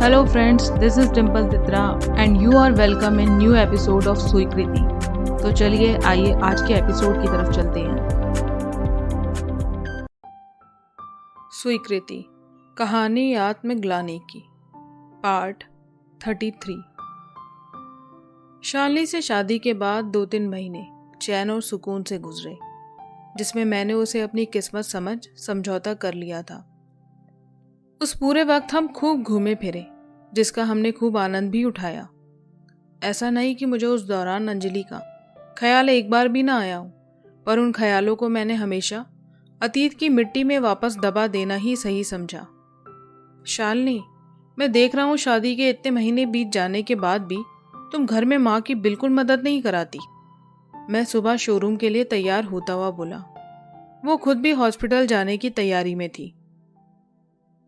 Hello friends, this is Dimple Titra and you are welcome in new episode of स्वीकृति। तो चलिए आइए आज के एपिसोड की तरफ चलते हैं। स्वीकृति, कहानी आत्मग्लानि की, पार्ट 33। शालिनी से शादी के बाद 2-3 महीने चैन और सुकून से गुजरे, जिसमें मैंने उसे अपनी किस्मत समझ समझौता कर लिया था। उस पूरे वक्त हम खूब घूमे फिरे, जिसका हमने खूब आनंद भी उठाया। ऐसा नहीं कि मुझे उस दौरान अंजलि का ख्याल एक बार भी ना आया हो, पर उन ख्यालों को मैंने हमेशा अतीत की मिट्टी में वापस दबा देना ही सही समझा। शालिनी, मैं देख रहा हूँ शादी के इतने महीने बीत जाने के बाद भी तुम घर में माँ की बिल्कुल मदद नहीं कराती। मैं सुबह शोरूम के लिए तैयार होता हुआ बोला। वो खुद भी हॉस्पिटल जाने की तैयारी में थी।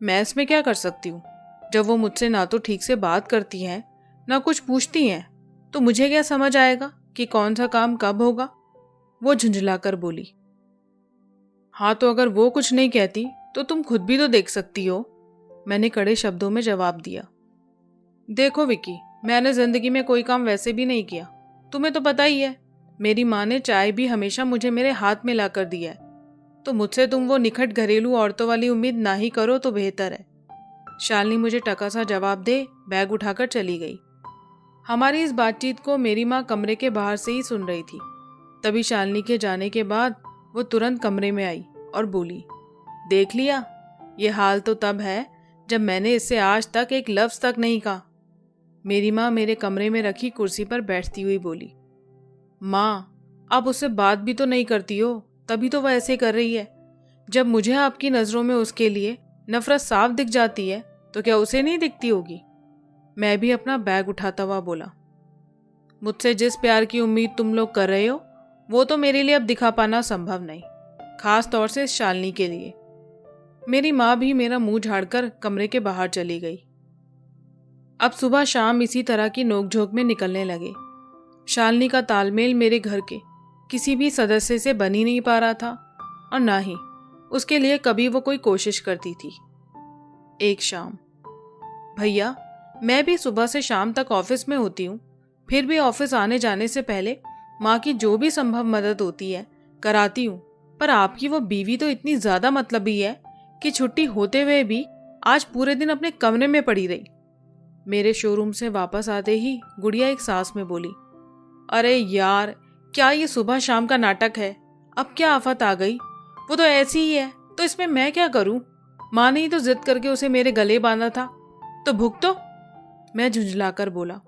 मैं इसमें क्या कर सकती हूँ? जब वो मुझसे ना तो ठीक से बात करती हैं, ना कुछ पूछती हैं, तो मुझे क्या समझ आएगा कि कौन सा काम कब होगा? वो झुंझलाकर बोली। हाँ, तो अगर वो कुछ नहीं कहती तो तुम खुद भी तो देख सकती हो, मैंने कड़े शब्दों में जवाब दिया। देखो विकी, मैंने जिंदगी में कोई काम वैसे भी नहीं किया, तुम्हें तो पता ही है। मेरी माँ ने चाय भी हमेशा मुझे मेरे हाथ में ला कर दिया है, तो मुझसे तुम वो निखट घरेलू औरतों वाली उम्मीद ना ही करो तो बेहतर है। शालिनी मुझे टका सा जवाब दे बैग उठाकर चली गई। हमारी इस बातचीत को मेरी माँ कमरे के बाहर से ही सुन रही थी। तभी शालिनी के जाने के बाद वो तुरंत कमरे में आई और बोली, देख लिया, ये हाल तो तब है जब मैंने इससे आज तक एक लफ्ज तक नहीं कहा। मेरी माँ मेरे कमरे में रखी कुर्सी पर बैठती हुई बोली, माँ, आप उससे बात भी तो नहीं करती हो, तभी तो वह ऐसे कर रही है। जब मुझे आपकी नजरों में उसके लिए नफरत साफ दिख जाती है, तो क्या उसे नहीं दिखती होगी? मैं भी अपना बैग उठाता हुआ बोला, मुझसे जिस प्यार की उम्मीद तुम लोग कर रहे हो, वो तो मेरे लिए अब दिखा पाना संभव नहीं, खास तौर से शालिनी के लिए। मेरी माँ भी मेरा मुंह झाड़कर कमरे के बाहर चली गई। अब सुबह शाम इसी तरह की नोकझोंक में निकलने लगे। शालिनी का तालमेल मेरे घर के किसी भी सदस्य से बन ही नहीं पा रहा था, और ना ही उसके लिए कभी वो कोई कोशिश करती थी। एक शाम, भैया, मैं भी सुबह से शाम तक ऑफिस में होती हूँ, फिर भी ऑफिस आने जाने से पहले माँ की जो भी संभव मदद होती है कराती हूँ, पर आपकी वो बीवी तो इतनी ज्यादा मतलबी है कि छुट्टी होते हुए भी आज पूरे दिन अपने कमरे में पड़ी रही। मेरे शोरूम से वापस आते ही गुड़िया एक सांस में बोली, अरे यार, क्या ये सुबह शाम का नाटक है? अब क्या आफत आ गई? वो तो ऐसी ही है, तो इसमें मैं क्या करूं? माँ ने ही तो जिद करके उसे मेरे गले बांधा था, तो भुगतो, मैं झुंझलाकर बोला।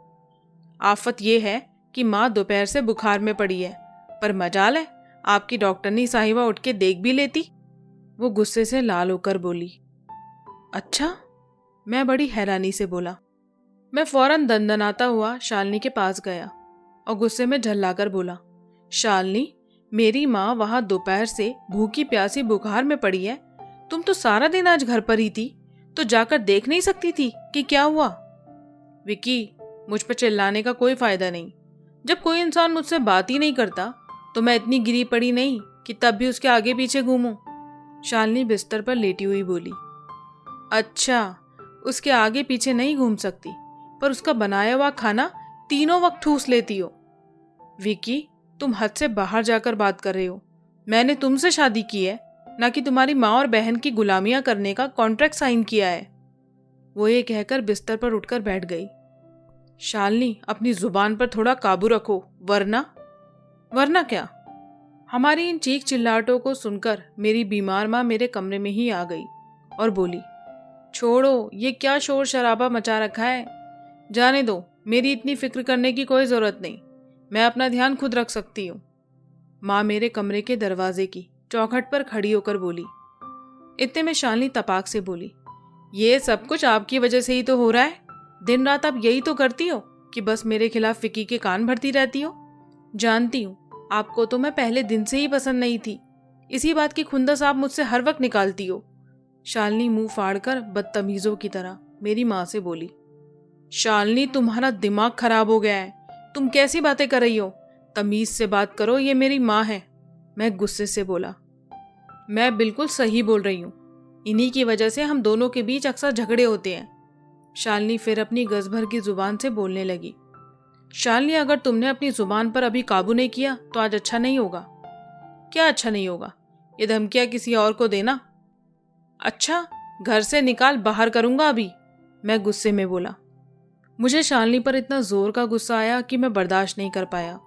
आफत ये है कि माँ दोपहर से बुखार में पड़ी है, पर मजाल है आपकी डॉक्टरनी साहिबा उठ के देख भी लेती। वो गुस्से से लाल होकर बोली। अच्छा, मैं बड़ी हैरानी से बोला। मैं फौरन दंदनाता हुआ शालिनी के पास गया और गुस्से में झल्लाकर बोला, शालिनी, मेरी माँ वहां दोपहर से भूखी प्यासी बुखार में पड़ी है, तुम तो सारा दिन आज घर पर ही थी, तो जाकर देख नहीं सकती थी कि क्या हुआ? विकी, मुझ पर चिल्लाने का कोई फायदा नहीं। जब कोई इंसान मुझसे बात ही नहीं करता, तो मैं इतनी गिरी पड़ी नहीं कि तब भी उसके आगे पीछे घूमूं, शालिनी बिस्तर पर लेटी हुई बोली। अच्छा, उसके आगे पीछे नहीं घूम सकती, पर उसका बनाया हुआ खाना तीनों वक्त ठूस लेती हो। विकी, तुम हद से बाहर जाकर बात कर रहे हो। मैंने तुमसे शादी की है, ना कि तुम्हारी माँ और बहन की गुलामियां करने का कॉन्ट्रैक्ट साइन किया है। वो ये कहकर बिस्तर पर उठकर बैठ गई। शालिनी, अपनी जुबान पर थोड़ा काबू रखो, वरना क्या? हमारी इन चीख चिल्लाहटों को सुनकर मेरी बीमार माँ मेरे कमरे में ही आ गई और बोली, छोड़ो, ये क्या शोर शराबा मचा रखा है? जाने दो, मेरी इतनी फिक्र करने की कोई जरूरत नहीं, मैं अपना ध्यान खुद रख सकती हूँ। माँ मेरे कमरे के दरवाजे की चौखट पर खड़ी होकर बोली। इतने में शालिनी तपाक से बोली, ये सब कुछ आपकी वजह से ही तो हो रहा है। दिन रात आप यही तो करती हो कि बस मेरे खिलाफ विकी के कान भरती रहती हो। जानती हूँ, आपको तो मैं पहले दिन से ही पसंद नहीं थी, इसी बात की खुंदस आप मुझसे हर वक्त निकालती हो। शालिनी मुंह फाड़कर बदतमीजों की तरह मेरी माँ से बोली। शालिनी, तुम्हारा दिमाग खराब हो गया है, तुम कैसी बातें कर रही हो? तमीज से बात करो, ये मेरी माँ है, मैं गुस्से से बोला। मैं बिल्कुल सही बोल रही हूँ, इन्हीं की वजह से हम दोनों के बीच अक्सर झगड़े होते हैं। शालिनी फिर अपनी गज भर की जुबान से बोलने लगी। शालिनी, अगर तुमने अपनी जुबान पर अभी काबू नहीं किया तो आज अच्छा नहीं होगा। क्या अच्छा नहीं होगा? ये धमकियां किसी और को देना? अच्छा, घर से निकाल, बाहर करूंगा अभी, मैं गुस्से में बोला। मुझे शालिनी पर इतना जोर का गुस्सा आया कि मैं बर्दाश्त नहीं कर पाया।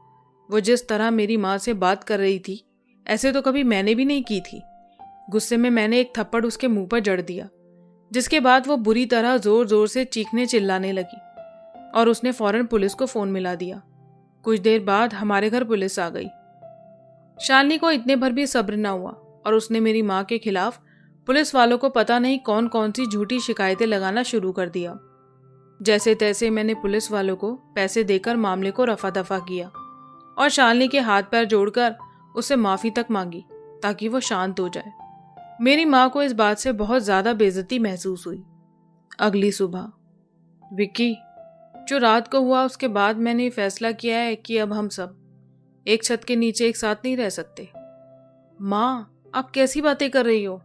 वो जिस तरह मेरी माँ से बात कर रही थी, ऐसे तो कभी मैंने भी नहीं की थी। गुस्से में मैंने एक थप्पड़ उसके मुंह पर जड़ दिया, जिसके बाद वो बुरी तरह जोर जोर से चीखने चिल्लाने लगी और उसने फौरन पुलिस को फोन मिला दिया। कुछ देर बाद हमारे घर पुलिस आ गई। शालिनी को इतने भर भी सब्र न हुआ और उसने मेरी माँ के खिलाफ पुलिस वालों को पता नहीं कौन कौन सी झूठी शिकायतें लगाना शुरू कर दिया। जैसे तैसे मैंने पुलिस वालों को पैसे देकर मामले को रफा दफा किया और शालिनी के हाथ पैर जोड़कर उससे माफ़ी तक मांगी ताकि वो शांत हो जाए। मेरी माँ को इस बात से बहुत ज़्यादा बेइज्जती महसूस हुई। अगली सुबह, विक्की, जो रात को हुआ उसके बाद मैंने फैसला किया है कि अब हम सब एक छत के नीचे एक साथ नहीं रह सकते। माँ, आप कैसी बातें कर रही हो?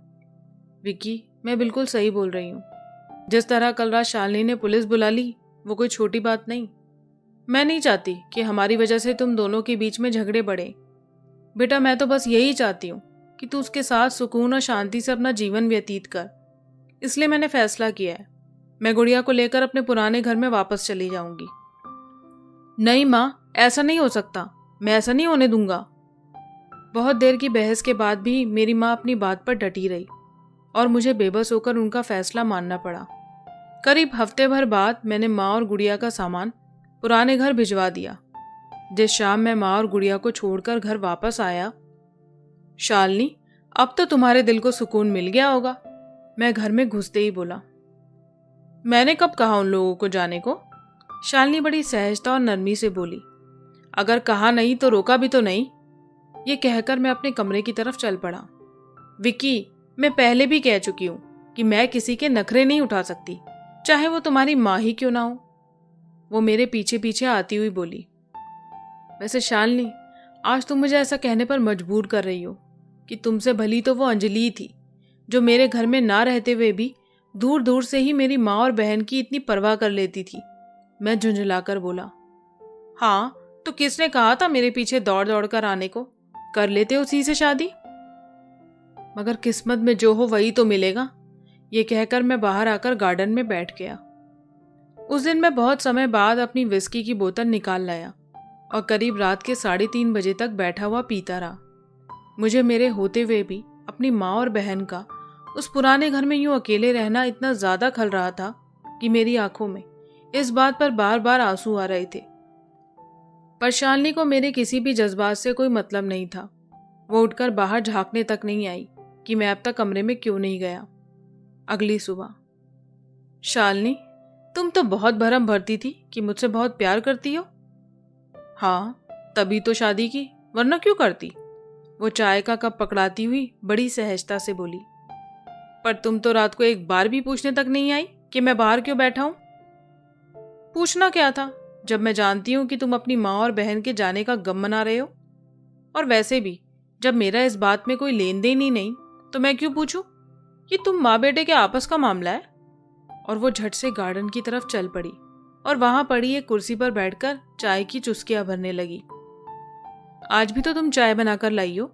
विक्की, मैं बिल्कुल सही बोल रही हूँ। जिस तरह कल रात शालिनी ने पुलिस बुला ली, वो कोई छोटी बात नहीं। मैं नहीं चाहती कि हमारी वजह से तुम दोनों के बीच में झगड़े बढ़े। बेटा, मैं तो बस यही चाहती हूँ कि तू उसके साथ सुकून और शांति से अपना जीवन व्यतीत कर। इसलिए मैंने फैसला किया है, मैं गुड़िया को लेकर अपने पुराने घर में वापस चली जाऊंगी। नहीं माँ, ऐसा नहीं हो सकता, मैं ऐसा नहीं होने दूंगा। बहुत देर की बहस के बाद भी मेरी माँ अपनी बात पर डटी रही और मुझे बेबस होकर उनका फैसला मानना पड़ा। करीब हफ्ते भर बाद मैंने माँ और गुड़िया का सामान पुराने घर भिजवा दिया। जिस शाम मैं माँ और गुड़िया को छोड़कर घर वापस आया, शालिनी, अब तो तुम्हारे दिल को सुकून मिल गया होगा, मैं घर में घुसते ही बोला। मैंने कब कहा उन लोगों को जाने को? शालिनी बड़ी सहजता और नरमी से बोली। अगर कहा नहीं तो रोका भी तो नहीं। ये कहकर मैं अपने कमरे की तरफ चल पड़ा। विक्की, मैं पहले भी कह चुकी हूँ कि मैं किसी के नखरे नहीं उठा सकती, चाहे वो तुम्हारी माँ ही क्यों ना हो, वो मेरे पीछे पीछे आती हुई बोली। वैसे शालिनी, आज तुम मुझे ऐसा कहने पर मजबूर कर रही हो कि तुमसे भली तो वो अंजलि थी, जो मेरे घर में ना रहते हुए भी दूर दूर से ही मेरी माँ और बहन की इतनी परवाह कर लेती थी, मैं झुंझलाकर बोला। हाँ, तो किसने कहा था मेरे पीछे दौड़ दौड़ कर आने को? कर लेते उसी से शादी। मगर किस्मत में जो हो वही तो मिलेगा, ये कहकर मैं बाहर आकर गार्डन में बैठ गया। उस दिन मैं बहुत समय बाद अपनी विस्की की बोतल निकाल लाया और करीब रात के 3:30 बजे तक बैठा हुआ पीता रहा। मुझे मेरे होते हुए भी अपनी माँ और बहन का उस पुराने घर में यूं अकेले रहना इतना ज्यादा खल रहा था कि मेरी आंखों में इस बात पर बार बार आंसू आ रहे थे। पर शालिनी को मेरे किसी भी जज्बात से कोई मतलब नहीं था। वो उठकर बाहर झांकने तक नहीं आई कि मैं अब तक कमरे में क्यों नहीं गया। अगली सुबह, शालिनी, तुम तो बहुत भरम भरती थी कि मुझसे बहुत प्यार करती हो। हाँ, तभी तो शादी की, वरना क्यों करती? वो चाय का कप पकड़ाती हुई बड़ी सहजता से बोली। पर तुम तो रात को एक बार भी पूछने तक नहीं आई कि मैं बाहर क्यों बैठा हूं। पूछना क्या था, जब मैं जानती हूं कि तुम अपनी माँ और बहन के जाने का गम मना रहे हो। और वैसे भी जब मेरा इस बात में कोई लेन देन ही नहीं तो मैं क्यों पूछूं? ये तुम माँ बेटे के आपस का मामला है। और वो झट से गार्डन की तरफ चल पड़ी और वहां पड़ी एक कुर्सी पर बैठकर चाय की चुस्कियां भरने लगी। आज भी तो तुम चाय बनाकर लाई हो,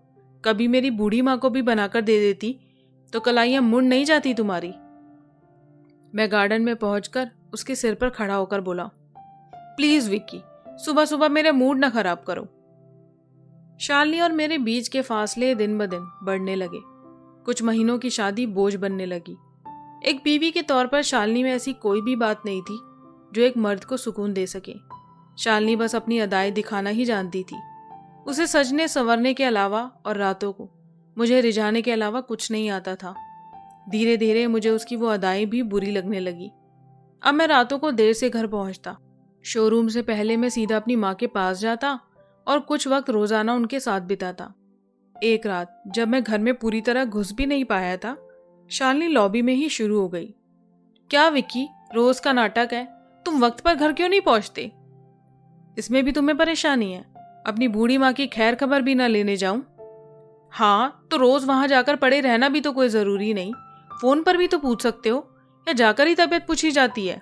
कभी मेरी बूढ़ी माँ को भी बनाकर दे देती तो कलाइयां मुड़ नहीं जाती तुम्हारी। मैं गार्डन में पहुंचकर उसके सिर पर खड़ा होकर बोला। प्लीज विक्की, सुबह सुबह मेरा मूड ना खराब करो। शालिनी और मेरे बीच के फासले दिन ब दिन बढ़ने लगे। कुछ महीनों की शादी बोझ बनने लगी। एक बीवी के तौर पर शालिनी में ऐसी कोई भी बात नहीं थी जो एक मर्द को सुकून दे सके। शालिनी बस अपनी अदाएं दिखाना ही जानती थी। उसे सजने संवरने के अलावा और रातों को मुझे रिझाने के अलावा कुछ नहीं आता था। धीरे धीरे मुझे उसकी वो अदाएं भी बुरी लगने लगी। अब मैं रातों को देर से घर पहुंचता। शोरूम से पहले मैं सीधा अपनी माँ के पास जाता और कुछ वक्त रोजाना उनके साथ बिताता। एक रात जब मैं घर में पूरी तरह घुस भी नहीं पाया था, शालिनी लॉबी में ही शुरू हो गई। क्या विक्की, रोज का नाटक है, तुम वक्त पर घर क्यों नहीं पहुंचते? इसमें भी तुम्हें परेशानी है? अपनी बूढ़ी माँ की खैर खबर भी ना लेने जाऊं? हाँ, तो रोज वहां जाकर पड़े रहना भी तो कोई जरूरी नहीं, फोन पर भी तो पूछ सकते हो, या जाकर ही तबीयत पूछी जाती है?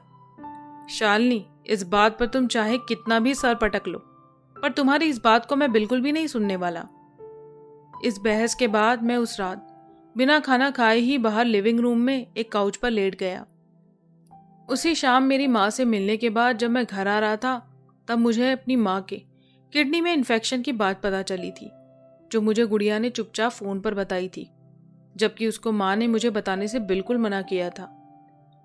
शालिनी, इस बात पर तुम चाहे कितना भी सर पटक लो, पर तुम्हारी इस बात को मैं बिल्कुल भी नहीं सुनने वाला। इस बहस के बाद मैं उस रात बिना खाना खाए ही बाहर लिविंग रूम में एक काउच पर लेट गया। उसी शाम मेरी माँ से मिलने के बाद जब मैं घर आ रहा था, तब मुझे अपनी माँ के किडनी में इन्फेक्शन की बात पता चली थी, जो मुझे गुड़िया ने चुपचाप फ़ोन पर बताई थी, जबकि उसको माँ ने मुझे बताने से बिल्कुल मना किया था।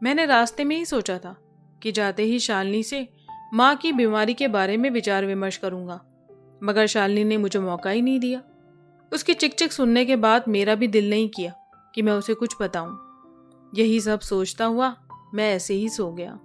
मैंने रास्ते में ही सोचा था कि जाते ही शालिनी से माँ की बीमारी के बारे में विचार विमर्श करूंगा, मगर शालिनी ने मुझे मौका ही नहीं दिया। उसकी चिक चिक सुनने के बाद मेरा भी दिल नहीं किया कि मैं उसे कुछ बताऊं। यही सब सोचता हुआ मैं ऐसे ही सो गया।